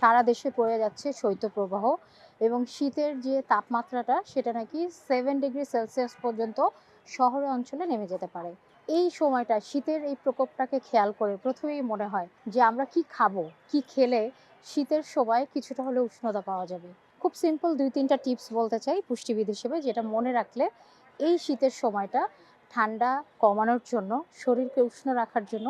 সারা দেশে পড়ে যাচ্ছে শৈত্যপ্রবাহ এবং শীতের যে তাপমাত্রাটা সেটা নাকি 7 ডিগ্রি সেলসিয়াস পর্যন্ত শহর অঞ্চলে নেমে যেতে পারে। এই সময়টা শীতের এই প্রকোপটাকে খেয়াল করে প্রথমেই মনে হয় যে আমরা কি খাবো, কি খেলে শীতের সময় কিছুটা হলেও উষ্ণতা পাওয়া যাবে। খুব সিম্পল ২-৩টা টিপস বলতে চাই পুষ্টিবিদ হিসেবে, যেটা মনে রাখলে এই শীতের সময়টা ঠান্ডা কমানোর জন্য, শরীরকে উষ্ণ রাখার জন্য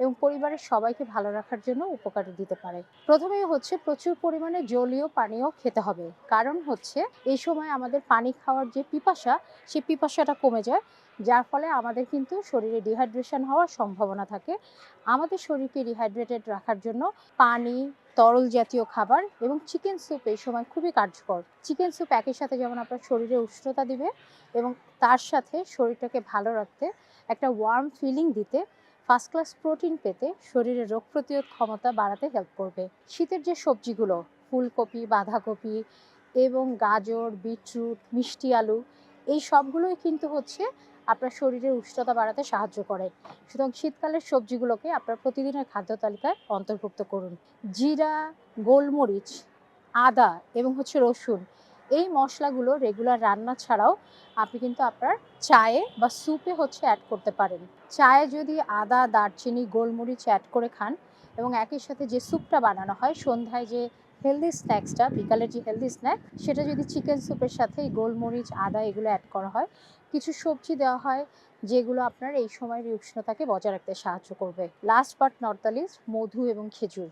এবং পরিবারের সবাইকে ভালো রাখার জন্য উপকারে দিতে পারে। প্রথমেই হচ্ছে প্রচুর পরিমাণে জলীয় পানীয় খেতে হবে। কারণ হচ্ছে এই সময় আমাদের পানি খাওয়ার যে পিপাসা, সেই পিপাসাটা কমে যায়। যার ফলে আমাদের কিন্তু শরীরে ডিহাইড্রেশন হওয়ার সম্ভাবনা থাকে। আমাদের শরীরকে রিহাইড্রেটেড রাখার জন্য পানি, তরল জাতীয় খাবার এবং চিকেন স্যুপ এই সময় খুবই কার্যকর। চিকেন স্যুপ একই সাথে যেমন আপনার শরীরে উষ্ণতা দিবে এবং তার সাথে শরীরটাকে ভালো রাখতে, একটা ওয়ার্ম ফিলিং দিতে, ফার্স্ট ক্লাস প্রোটিন পেতে, শরীরের রোগ প্রতিরোধ ক্ষমতা বাড়াতে হেল্প করবে। শীতের যে সবজিগুলো ফুলকপি, বাঁধাকপি এবং গাজর, বিটরুট, মিষ্টি আলু, এই সবগুলোই কিন্তু হচ্ছে আপনার শরীরের উষ্ণতা বাড়াতে সাহায্য করে। সুতরাং শীতকালের সবজিগুলোকে আপনার প্রতিদিনের খাদ্য তালিকায় অন্তর্ভুক্ত করুন। জিরা, গোলমরিচ, আদা এবং হচ্ছে রসুন, এই মশলাগুলো রেগুলার রান্না ছাড়াও আপনি কিন্তু আপনার চায়ে বা স্যুপে হচ্ছে অ্যাড করতে পারেন। চায়ে যদি আদা, দারচিনি, গোলমরিচ অ্যাড করে খান এবং একই সাথে যে স্যুপটা বানানো হয় সন্ধ্যায়, যে হেলদি স্ন্যাক্সটা, বিকালের যে হেলদি স্ন্যাক, সেটা যদি চিকেন স্যুপের সাথে এই গোলমরিচ, আদা এগুলো অ্যাড করা হয়, কিছু সবজি দেওয়া হয় যেগুলো আপনার এই সময়ের উষ্ণতাকে বজায় রাখতে সাহায্য করবে। Last but not the least, মধু এবং খেজুর,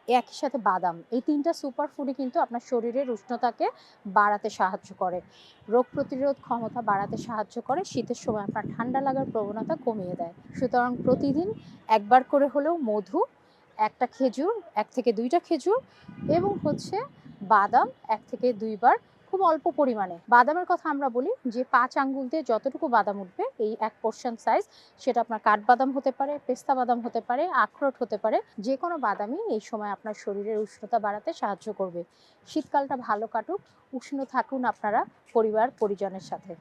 একই সাথে বাদাম, এই ৩টা সুপার ফুডই কিন্তু আপনার শরীরের উষ্ণতাকে বাড়াতে সাহায্য করে, রোগ প্রতিরোধ ক্ষমতা বাড়াতে সাহায্য করে, শীতের সময় আপনার ঠান্ডা লাগার প্রবণতা কমিয়ে দেয়। সুতরাং প্রতিদিন একবার করে হলেও মধু, একটা খেজুর, ১ থেকে ২টা খেজুর এবং হচ্ছে বাদাম ১ থেকে ২ বার, খুব অল্প পরিমাণে। বাদামের কথা আমরা বলি যে ৫ আঙ্গুল দিয়ে যতটুকু বাদাম উঠবে এই ১ পোর্শন সাইজ, সেটা আপনার কাঠবাদাম হতে পারে, পেস্তা বাদাম হতে পারে, আখরোট হতে পারে, যে কোনো বাদামই এই সময় আপনার শরীরের উষ্ণতা বাড়াতে সাহায্য করবে। শীতকালটা ভালো কাটুক, উষ্ণ থাকুন আপনারা পরিবার পরিজনের সাথে।